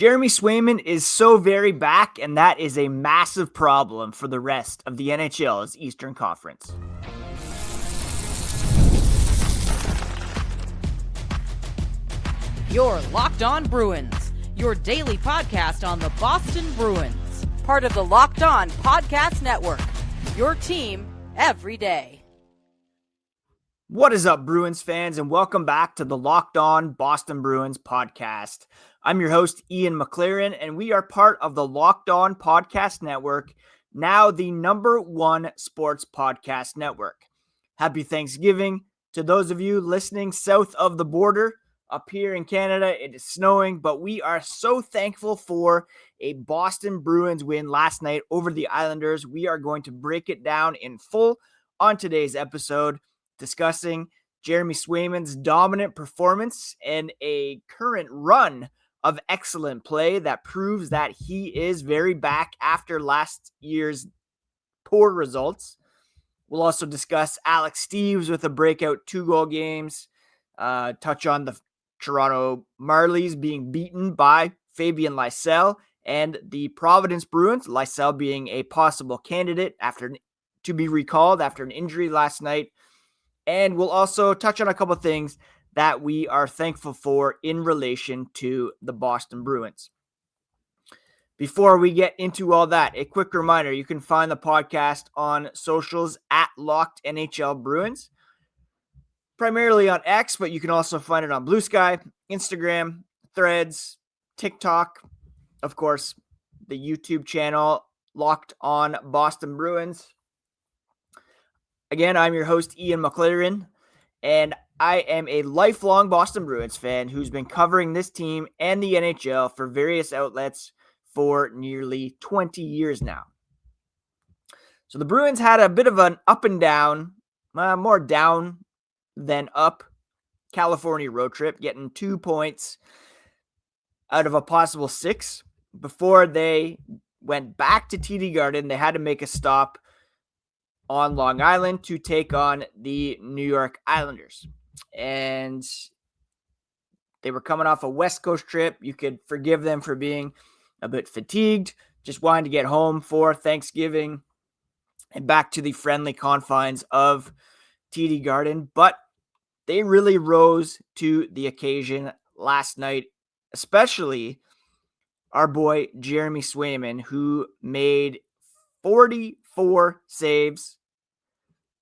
Jeremy Swayman is so very back, and that is a massive problem for the rest of the NHL's Eastern Conference. You're Locked On Bruins, your daily podcast on the Boston Bruins. Part of the Locked On Podcast Network, your team every day. What is up, Bruins fans, and welcome back to the Locked On Boston Bruins podcast. I'm your host, Ian McLaren, and we are part of the Locked On Podcast Network, now the #1 sports podcast network. Happy Thanksgiving to those of you listening south of the border. Up here in Canada, it is snowing, but we are so thankful for a Boston Bruins win last night over the Islanders. We are going to break it down in full on today's episode, discussing Jeremy Swayman's dominant performance and a current run of excellent play that proves that he is very back after last year's poor results. We'll also discuss Alex Steeves with a breakout 2-goal games, touch on the Toronto Marlies being beaten by Fabian Lysell, and the Providence Bruins, Lysell being a possible candidate to be recalled after an injury last night. And we'll also touch on a couple things that we are thankful for in relation to the Boston Bruins. Before we get into all that, a quick reminder, you can find the podcast on socials at Locked NHL Bruins. Primarily on X, but you can also find it on Blue Sky, Instagram, Threads, TikTok, of course, the YouTube channel, Locked On Boston Bruins. Again, I'm your host, Ian McLaren, and I am a lifelong Boston Bruins fan who's been covering this team and the NHL for various outlets for nearly 20 years now. So the Bruins had a bit of an up and down, more down than up California road trip, getting 2 points out of a possible 6. Before they went back to TD Garden, they had to make a stop on Long Island to take on the New York Islanders. And they were coming off a West Coast trip. You could forgive them for being a bit fatigued, just wanting to get home for Thanksgiving and back to the friendly confines of TD Garden. But they really rose to the occasion last night, especially our boy Jeremy Swayman, who made 44 saves,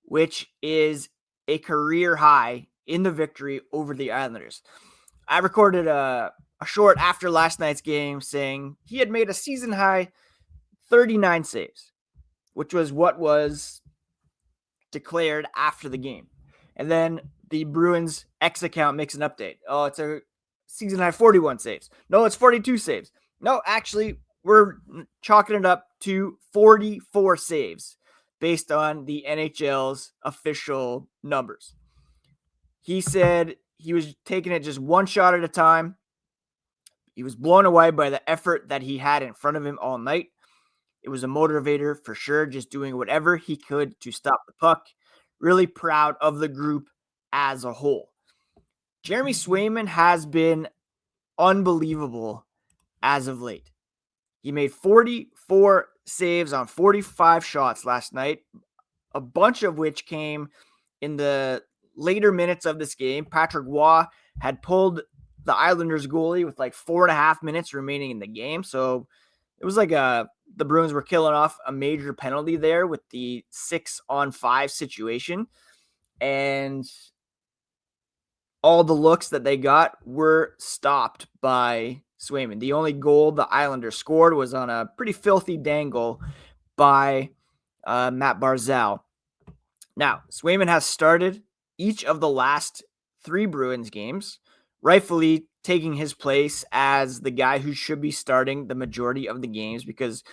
which is a career high in the victory over the Islanders. I recorded a short after last night's game saying he had made a season high 39 saves, which was what was declared after the game. And then the Bruins X account makes an update. Oh, it's a season high 41 saves. No, it's 42 saves. No, actually, we're chalking it up to 44 saves based on the NHL's official numbers. He said he was taking it just one shot at a time. He was blown away by the effort that he had in front of him all night. It was a motivator for sure, just doing whatever he could to stop the puck. Really proud of the group as a whole. Jeremy Swayman has been unbelievable as of late. He made 44 saves on 45 shots last night, a bunch of which came in the later minutes of this game. Patrick Waugh had pulled the Islanders goalie with like 4.5 minutes remaining in the game. So it was like the Bruins were killing off a major penalty there with the 6-on-5 situation. And all the looks that they got were stopped by Swayman. The only goal the Islanders scored was on a pretty filthy dangle by Matt Barzal. Now, Swayman has started each of the last 3 Bruins games, rightfully taking his place as the guy who should be starting the majority of the games because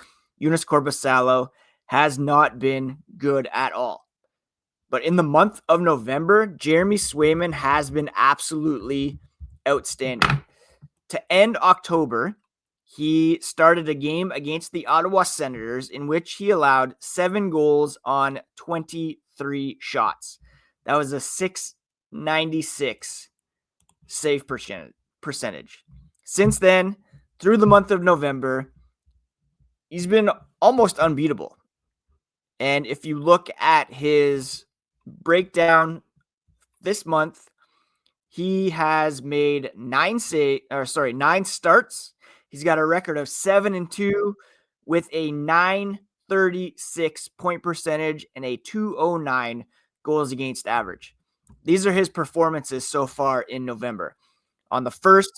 Joonas Korpisalo has not been good at all. But in the month of November, Jeremy Swayman has been absolutely outstanding. To end October, he started a game against the Ottawa Senators in which he allowed 7 goals on 23 shots. That was a .696 save percentage. Since then, through the month of November, he's been almost unbeatable. And if you look at his breakdown this month, he has made 9 starts. He's got a record of 7-2 with a 936 point percentage and a 209 goals against average. These are his performances so far in November. On the 1st,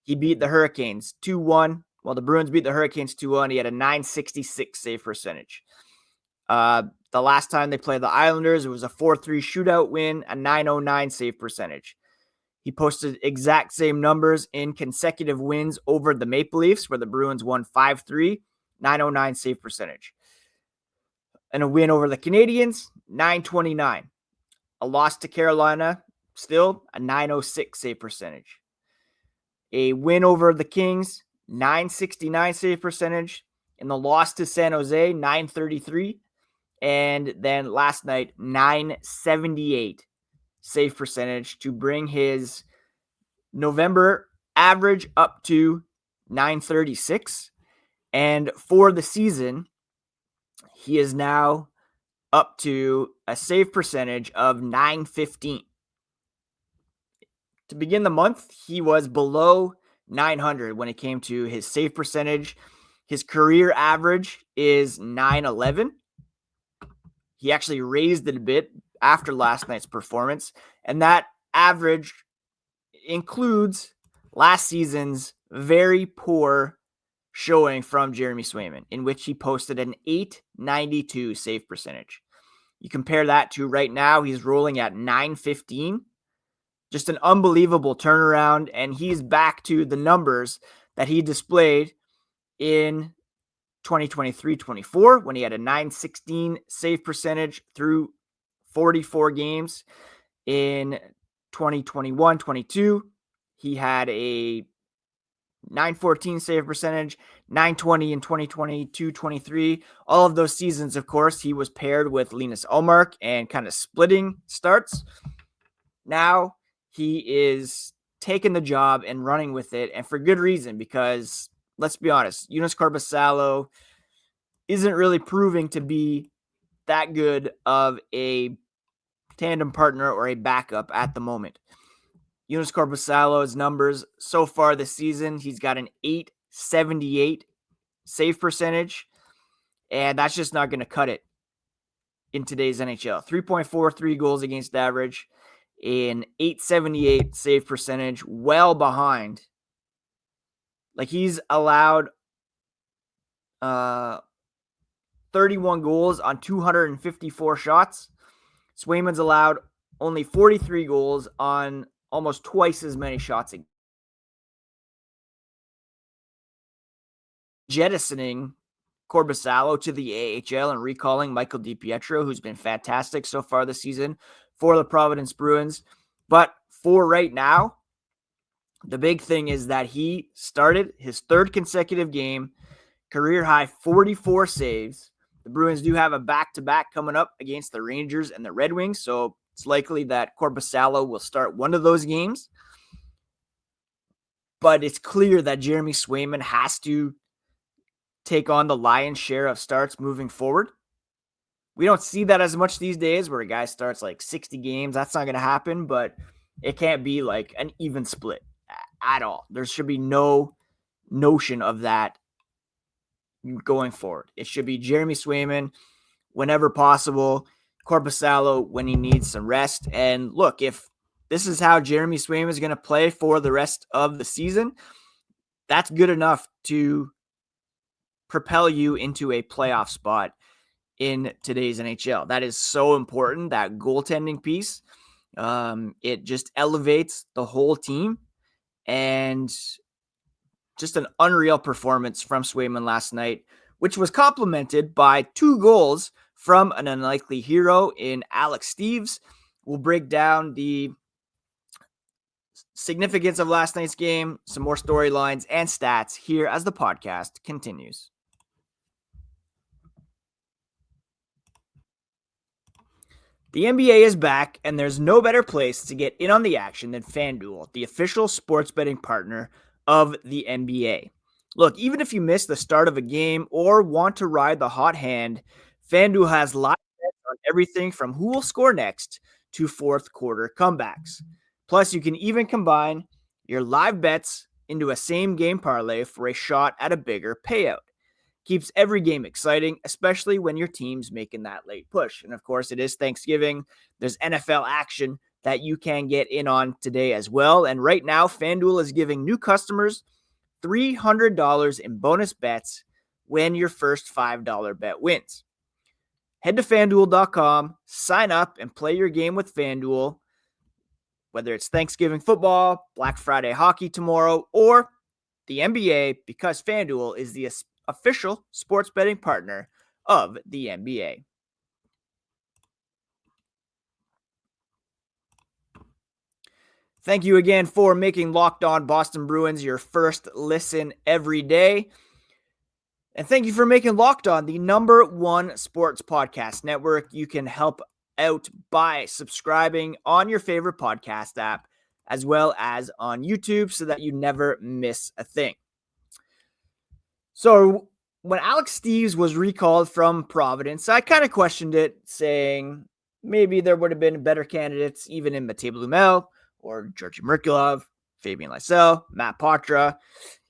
he beat the Hurricanes 2-1. While the Bruins beat the Hurricanes 2-1, he had a 966 save percentage. The last time they played the Islanders, it was a 4-3 shootout win, a 909 save percentage. He posted exact same numbers in consecutive wins over the Maple Leafs, where the Bruins won 5-3, 909 save percentage. And a win over the Canadiens, 929. A loss to Carolina, still a 906 save percentage. A win over the Kings, 969 save percentage. And the loss to San Jose, 933. And then last night, 978 save percentage to bring his November average up to 936. And for the season, he is now up to a save percentage of 915. To begin the month, he was below 900 when it came to his save percentage. His career average is 911. He actually raised it a bit after last night's performance, and that average includes last season's very poor showing from Jeremy Swayman, in which he posted an 892 save percentage. You compare that to right now, he's rolling at 915. Just an unbelievable turnaround, and he's back to the numbers that he displayed in 2023-24 when he had a 916 save percentage through 44 games. In 2021-22, he had a 914 save percentage, 920 in 2022-23. All of those seasons, of course, he was paired with Linus Ullmark and kind of splitting starts. Now he is taking the job and running with it, and for good reason, because let's be honest, Joonas Korpisalo isn't really proving to be that good of a tandem partner or a backup at the moment. Joonas Korpisalo's numbers so far this season, he's got an 878 save percentage, and that's just not going to cut it in today's NHL. 3.43 goals against average, an 878 save percentage, well behind. Like, he's allowed 31 goals on 254 shots. Swayman's allowed only 43 goals on almost twice as many shots. Jettisoning Korpisalo to the AHL and recalling Michael DiPietro, who's been fantastic so far this season for the Providence Bruins. But for right now, the big thing is that he started his 3rd consecutive game, career high 44 saves. The Bruins do have a back-to-back coming up against the Rangers and the Red Wings, so it's likely that Korpisalo will start one of those games. But it's clear that Jeremy Swayman has to take on the lion's share of starts moving forward. We don't see that as much these days where a guy starts like 60 games. That's not going to happen, but it can't be like an even split at all. There should be no notion of that going forward. It should be Jeremy Swayman whenever possible, Korpisalo when he needs some rest. And look, if this is how Jeremy Swayman is going to play for the rest of the season, that's good enough to propel you into a playoff spot in today's NHL. That is so important, that goaltending piece. It just elevates the whole team, and just an unreal performance from Swayman last night, which was complemented by 2 goals from an unlikely hero in Alex Steeves. We'll break down the significance of last night's game, some more storylines and stats here as the podcast continues. The NBA is back, and there's no better place to get in on the action than FanDuel, the official sports betting partner of the NBA. Look, even if you miss the start of a game or want to ride the hot hand, FanDuel has live bets on everything from who will score next to fourth quarter comebacks. Plus, you can even combine your live bets into a same game parlay for a shot at a bigger payout. Keeps every game exciting, especially when your team's making that late push. And of course, it is Thanksgiving. There's NFL action that you can get in on today as well. And right now, FanDuel is giving new customers $300 in bonus bets when your first $5 bet wins. Head to fanduel.com, sign up, and play your game with FanDuel, whether it's Thanksgiving football, Black Friday hockey tomorrow, or the NBA, because FanDuel is the official sports betting partner of the NBA. Thank you again for making Locked On Boston Bruins your first listen every day. And thank you for making Locked On the #1 sports podcast network. You can help out by subscribing on your favorite podcast app, as well as on YouTube, so that you never miss a thing. So when Alex Steeves was recalled from Providence, I kind of questioned it, saying maybe there would have been better candidates, even in Matej Blumel or Georgi Merkulov, Fabian Lysell, Matt Patra.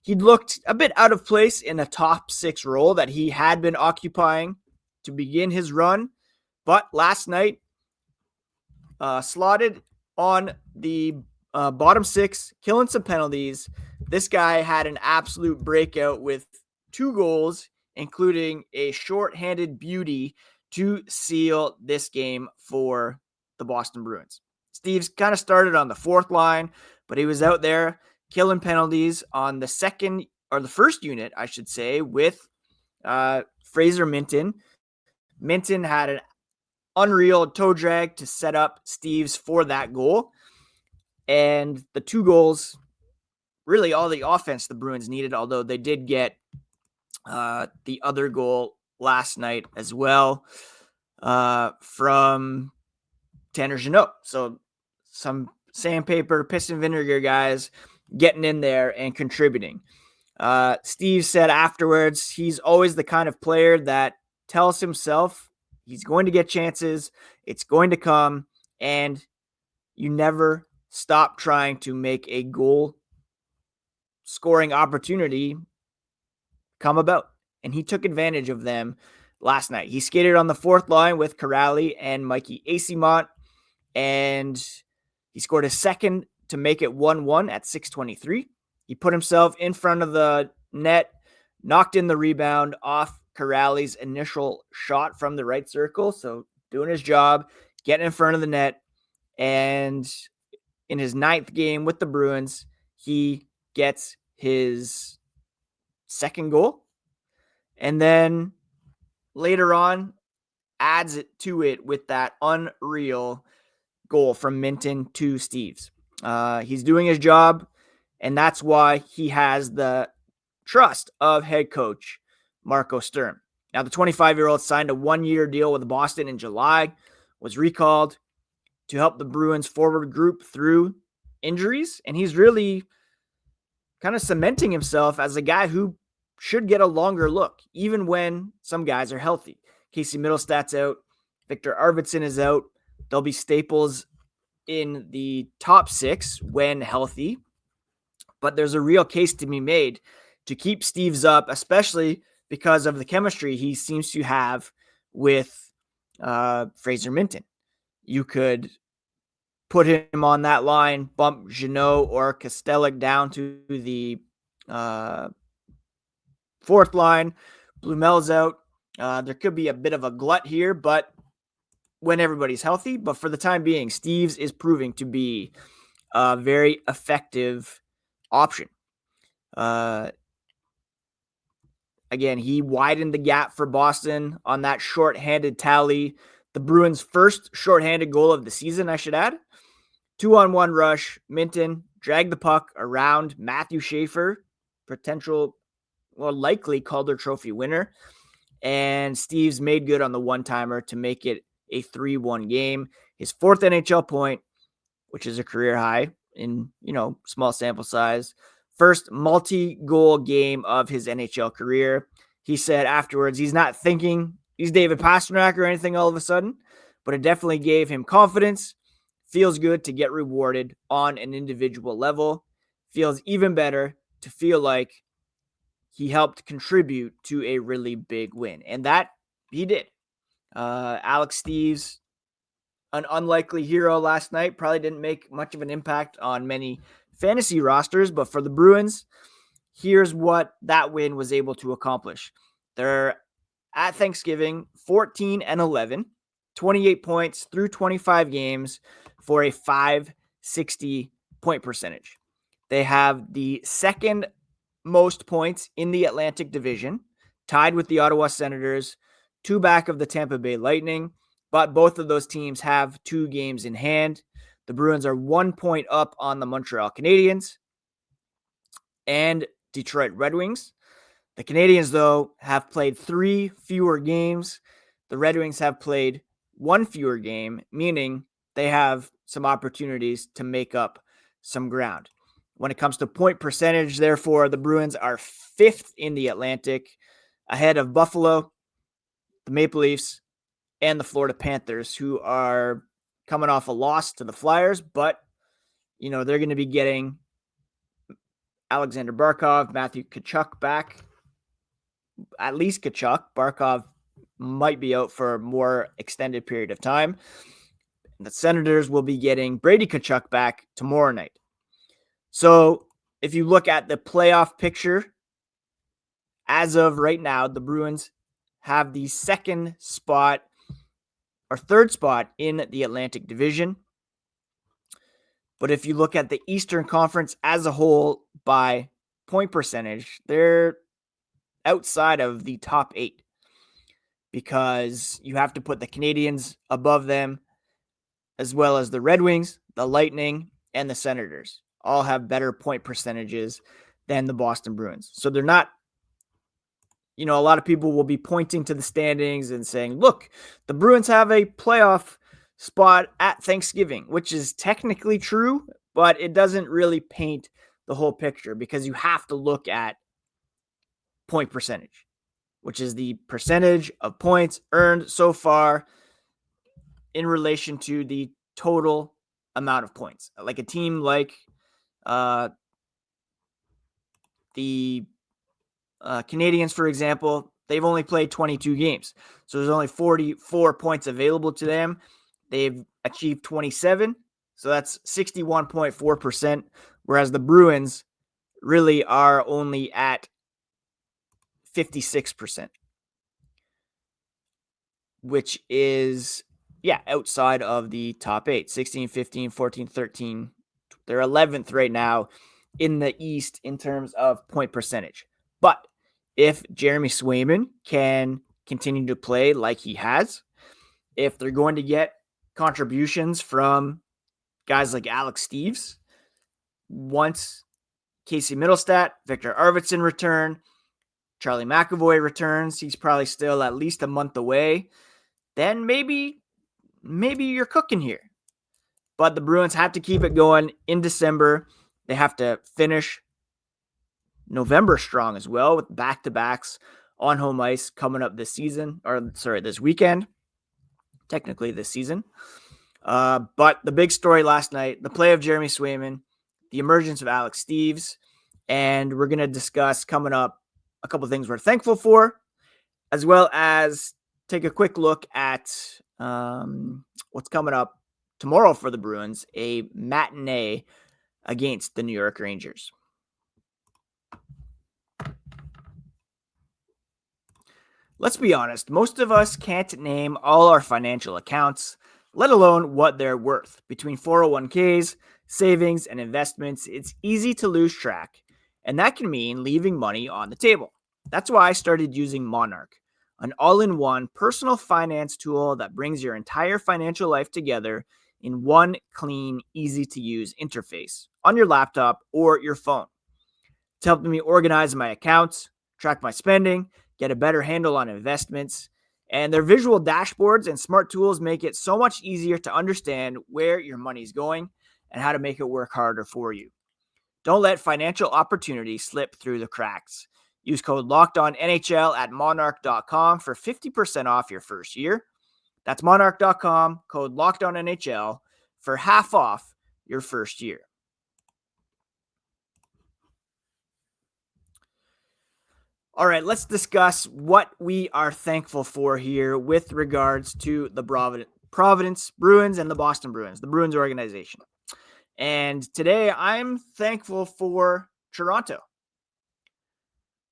He'd looked a bit out of place in a top 6 role that he had been occupying to begin his run. But last night, slotted on the bottom 6, killing some penalties. This guy had an absolute breakout with 2 goals, including a shorthanded beauty to seal this game for the Boston Bruins. Steeves kind of started on the 4th line, but he was out there killing penalties on the first unit, I should say, with Fraser Minten. Minten had an unreal toe drag to set up Steeves for that goal. And the 2 goals, really all the offense the Bruins needed, although they did get the other goal last night as well from Tanner Jeannot. So some sandpaper, piston vinegar guys getting in there and contributing. Steve said afterwards, he's always the kind of player that tells himself he's going to get chances, it's going to come, and you never stop trying to make a goal scoring opportunity come about. And he took advantage of them last night. He skated on the 4th line with Corrali and Mikey Acimont, and he scored a second to make it 1-1 at 6:23. He put himself in front of the net, knocked in the rebound off Corrali's initial shot from the right circle. So doing his job, getting in front of the net. And in his 9th game with the Bruins, he gets his 2nd goal. And then later on, adds it to it with that unreal goal from Minten to Steeves. He's doing his job, and that's why he has the trust of head coach Marco Sturm. Now, the 25-year-old signed a 1-year deal with Boston in July, was recalled to help the Bruins forward group through injuries, and he's really kind of cementing himself as a guy who should get a longer look, even when some guys are healthy. Casey Mittelstadt's out. Victor Arvidsson is out. They'll be staples in the top 6 when healthy. But there's a real case to be made to keep Steeves up, especially because of the chemistry he seems to have with Fraser Minten. You could put him on that line, bump Jeannot or Kostelic down to the 4th line. Blumel's out. There could be a bit of a glut here, but when everybody's healthy. But for the time being, Steeves is proving to be a very effective option. Again, he widened the gap for Boston on that shorthanded tally. The Bruins' first shorthanded goal of the season, I should add. 2-on-1 rush. Minten dragged the puck around Matthew Schaefer, likely Calder Trophy winner. And Steeves made good on the one-timer to make it a 3-1 game. His 4th NHL point, which is a career high in, small sample size. first multi-goal game of his NHL career. He said afterwards, he's not thinking he's David Pastrnak or anything all of a sudden, but it definitely gave him confidence. Feels good to get rewarded on an individual level. Feels even better to feel like he helped contribute to a really big win. And that he did. Alex Steeves, an unlikely hero last night, probably didn't make much of an impact on many fantasy rosters, but for the Bruins, here's what that win was able to accomplish. They're at Thanksgiving 14-11, 28 points through 25 games for a .560 point percentage. They have the second most points in the Atlantic Division, tied with the Ottawa Senators, 2 back of the Tampa Bay Lightning, but both of those teams have 2 games in hand. The Bruins are 1 point up on the Montreal Canadiens and Detroit Red Wings. The Canadiens, though, have played 3 fewer games. The Red Wings have played 1 fewer game, meaning they have some opportunities to make up some ground. When it comes to point percentage, therefore, the Bruins are 5th in the Atlantic, ahead of Buffalo, the Maple Leafs, and the Florida Panthers, who are coming off a loss to the Flyers, but, they're going to be getting Alexander Barkov, Matthew Tkachuk back. At least Tkachuk. Barkov might be out for a more extended period of time. The Senators will be getting Brady Tkachuk back tomorrow night. So if you look at the playoff picture, as of right now, the Bruins have the third spot in the Atlantic Division. But if you look at the Eastern Conference as a whole by point percentage, they're outside of the top 8 because you have to put the Canadiens above them, as well as the Red Wings, the Lightning, and the Senators. All have better point percentages than the Boston Bruins. So they're not, a lot of people will be pointing to the standings and saying, look, the Bruins have a playoff spot at Thanksgiving, which is technically true, but it doesn't really paint the whole picture because you have to look at point percentage, which is the percentage of points earned so far in relation to the total amount of points. Like a team like the Canadiens, for example, they've only played 22 games. So there's only 44 points available to them. They've achieved 27. So that's 61.4%. Whereas the Bruins really are only at 56%, which is, outside of the top 8, 16, 15, 14, 13. They're 11th right now in the East in terms of point percentage. But if Jeremy Swayman can continue to play like he has, if they're going to get contributions from guys like Alex Steeves, once Casey Mittelstadt, Victor Arvidsson return, Charlie McAvoy returns, he's probably still at least a month away, then maybe you're cooking here. But the Bruins have to keep it going in December. They have to finish November strong as well with back-to-backs on home ice coming up this weekend. Technically this season. But the big story last night, the play of Jeremy Swayman, the emergence of Alex Steeves, and we're going to discuss coming up a couple of things we're thankful for, as well as take a quick look at what's coming up tomorrow for the Bruins, a matinee against the New York Rangers. Let's be honest, most of us can't name all our financial accounts, let alone what they're worth. Between 401ks, savings, and investments, it's easy to lose track, and that can mean leaving money on the table. That's why I started using Monarch, an all-in-one personal finance tool that brings your entire financial life together in one clean, easy-to-use interface on your laptop or your phone. It's helping me organize my accounts, track my spending, get a better handle on investments, and their visual dashboards and smart tools make it so much easier to understand where your money's going and how to make it work harder for you. Don't let financial opportunity slip through the cracks. Use code LOCKEDONNHL at monarch.com for 50% off your first year. That's monarch.com, code LOCKEDONNHL for half off your first year. All right, let's discuss what we are thankful for here with regards to the Providence Bruins and the Boston Bruins, the Bruins organization. And today I'm thankful for Toronto.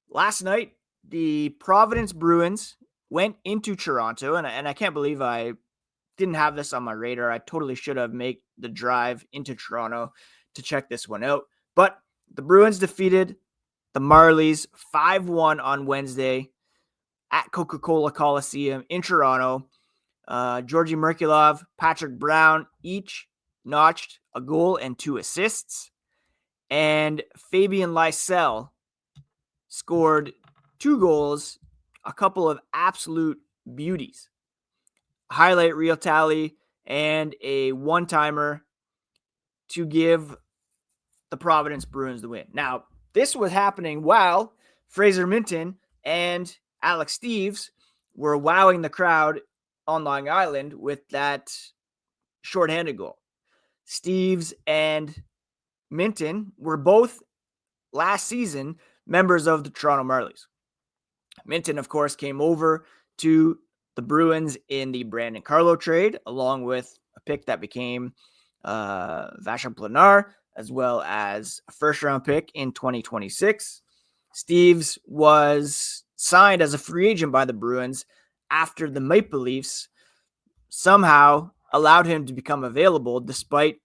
Last night, the Providence Bruins went into Toronto, and I can't believe I didn't have this on my radar. I totally should have made the drive into Toronto to check this one out. But the Bruins defeated the Marlies 5-1 on Wednesday at Coca-Cola Coliseum in Toronto. Georgi Merkulov, Patrick Brown each notched a goal and 2 assists. And Fabian Lysell scored 2 goals, a couple of absolute beauties. Highlight reel tally and a one-timer to give the Providence Bruins the win. Now, this was happening while Fraser Minten and Alex Steeves were wowing the crowd on Long Island with that shorthanded goal. Steeves and Minten were both last season members of the Toronto Marlies. Minten, of course, came over to the Bruins in the Brandon Carlo trade, along with a pick that became Vashon Planar, as well as a first-round pick in 2026. Steeves was signed as a free agent by the Bruins after the Maple Leafs somehow allowed him to become available despite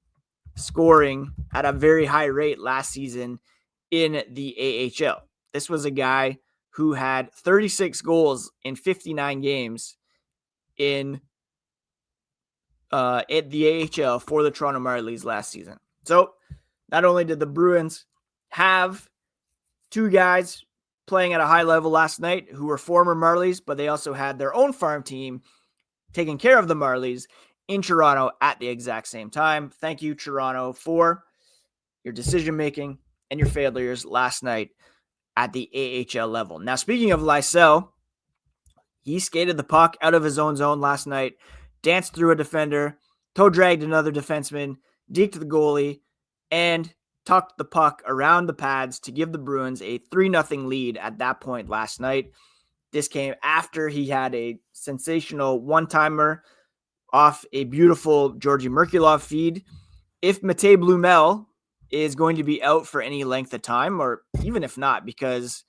scoring at a very high rate last season in the AHL. This was a guy who had 36 goals in 59 games in at the AHL for the Toronto Marlies last season. So not only did the Bruins have 2 guys playing at a high level last night who were former Marlies, but they also had their own farm team taking care of the Marlies in Toronto at the exact same time. Thank you, Toronto, for your decision-making and your failures last night at the AHL level. Now, speaking of Lysell, he skated the puck out of his own zone last night, danced through a defender, toe-dragged another defenseman, deked the goalie, and tucked the puck around the pads to give the Bruins a 3-0 lead at that point last night. This came after he had a sensational one-timer off a beautiful Georgi Merkulov feed. If Matej Blumel is going to be out for any length of time, or even if not, because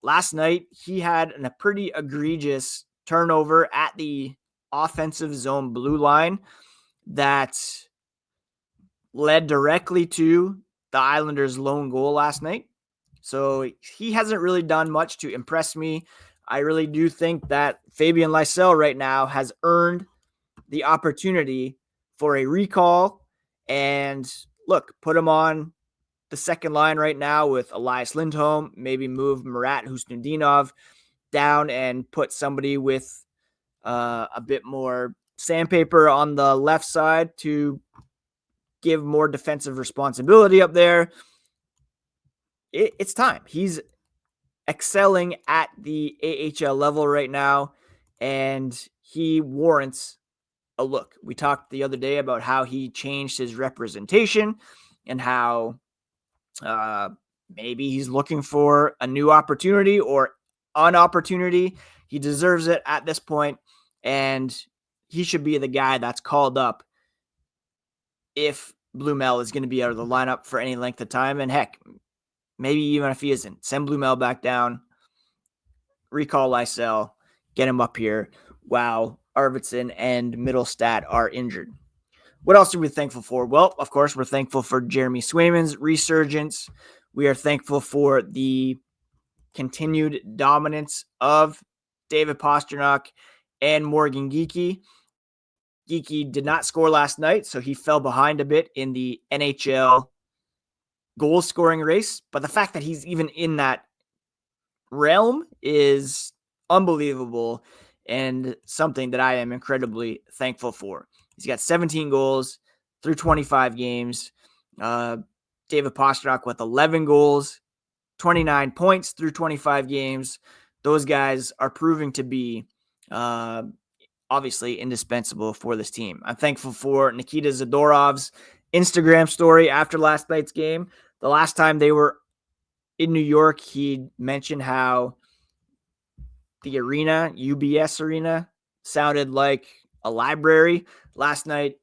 last night he had a pretty egregious turnover at the offensive zone blue line that led directly to the Islanders' lone goal last night. So he hasn't really done much to impress me. I really do think that Fabian Lysell right now has earned the opportunity for a recall. And look, put him on the second line right now with Elias Lindholm, maybe move Marat Husnudinov down and put somebody with a bit more sandpaper on the left side to give more defensive responsibility up there. It's time. He's excelling at the AHL level right now, and he warrants a look. We talked the other day about how he changed his representation and how maybe he's looking for a new opportunity or an opportunity. He deserves it at this point, and he should be the guy that's called up if Blumel is going to be out of the lineup for any length of time. And heck, maybe even if he isn't, send Blumel back down, recall Lysell, get him up here while Arvidsson and Mittelstadt are injured. What else are we thankful for? Well, of course, we're thankful for Jeremy Swayman's resurgence. We are thankful for the continued dominance of David Pastrnak and Morgan Geekie. Geekie did not score last night, so he fell behind a bit in the NHL goal scoring race. But the fact that he's even in that realm is unbelievable and something that I am incredibly thankful for. He's got 17 goals through 25 games. David Pastrnak with 11 goals, 29 points through 25 games. Those guys are proving to be obviously indispensable for this team. I'm thankful for Nikita Zadorov's Instagram story after last night's game. The last time they were in New York, he mentioned how the arena, UBS Arena, sounded like a library. Last night,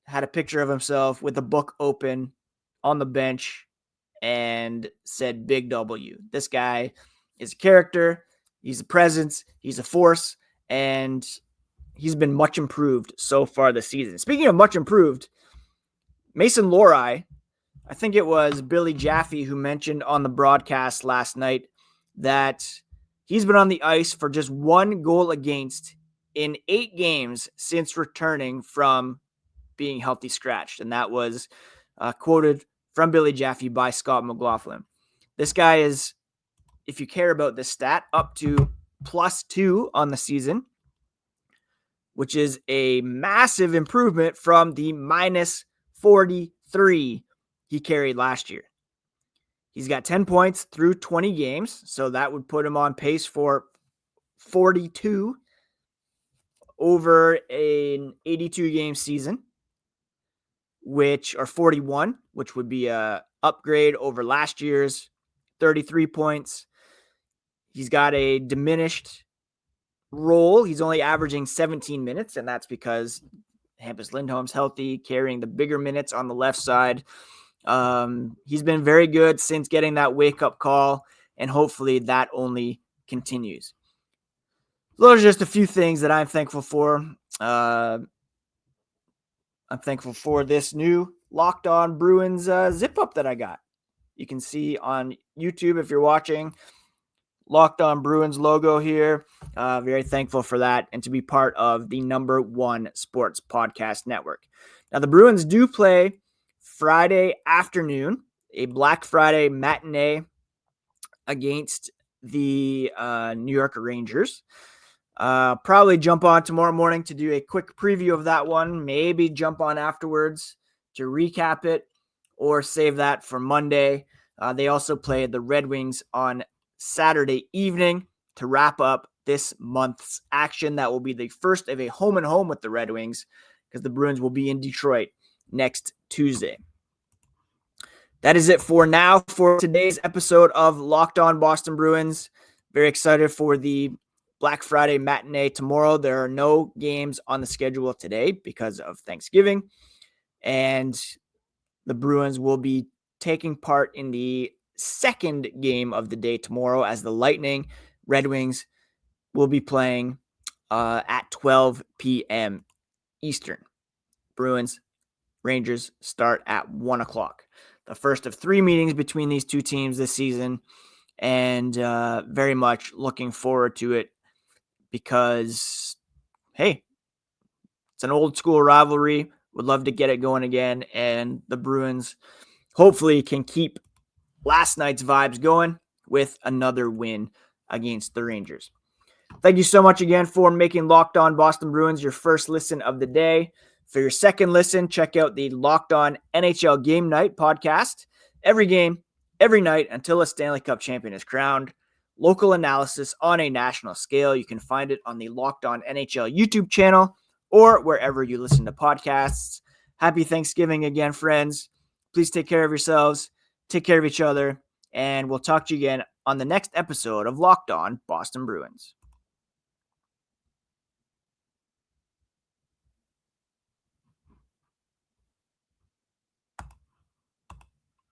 had a picture of himself with a book open on the bench and said Big W. This guy is a character. He's a presence. He's a force. And he's been much improved so far this season. Speaking of much improved, Mason Lohrei, I think it was Billy Jaffe who mentioned on the broadcast last night that he's been on the ice for just 1 goal against in 8 games since returning from being healthy scratched. And that was quoted from Billy Jaffe by Scott McLaughlin. This guy is, if you care about this stat, up to +2 on the season, which is a massive improvement from the -43 he carried last year. He's got 10 points through 20 games, so that would put him on pace for 42 over an 82-game season, or 41, which would be a upgrade over last year's 33 points. He's got a diminished role. He's only averaging 17 minutes, and that's because Hampus Lindholm's healthy, carrying the bigger minutes on the left side. He's been very good since getting that wake-up call, and hopefully that only continues. Those are just a few things that I'm thankful for. I'm thankful for this new Locked On Bruins zip-up that I got. You can see on YouTube if you're watching. Locked On Bruins logo here. Very thankful for that and to be part of the #1 sports podcast network. Now, the Bruins do play Friday afternoon, a Black Friday matinee against the New York Rangers. Probably jump on tomorrow morning to do a quick preview of that one. Maybe jump on afterwards to recap it or save that for Monday. They also play the Red Wings on Saturday evening to wrap up this month's action. That will be the first of a home-and-home with the Red Wings because the Bruins will be in Detroit next Tuesday. That is it for now for today's episode of Locked On Boston Bruins. Very excited for the Black Friday matinee tomorrow. There are no games on the schedule today because of Thanksgiving, and the Bruins will be taking part in the second game of the day tomorrow as the Lightning Red Wings will be playing at 12 p.m. Eastern. Bruins Rangers start at 1 o'clock. The first of 3 meetings between these two teams this season, and very much looking forward to it because, hey, it's an old school rivalry. Would love to get it going again, and the Bruins hopefully can keep last night's vibes going with another win against the Rangers. Thank you so much again for making Locked On Boston Bruins your first listen of the day. For your second listen, check out the Locked On NHL Game Night podcast. Every game, every night until a Stanley Cup champion is crowned. Local analysis on a national scale. You can find it on the Locked On NHL YouTube channel or wherever you listen to podcasts. Happy Thanksgiving again, friends. Please take care of yourselves. Take care of each other, and we'll talk to you again on the next episode of Locked On Boston Bruins.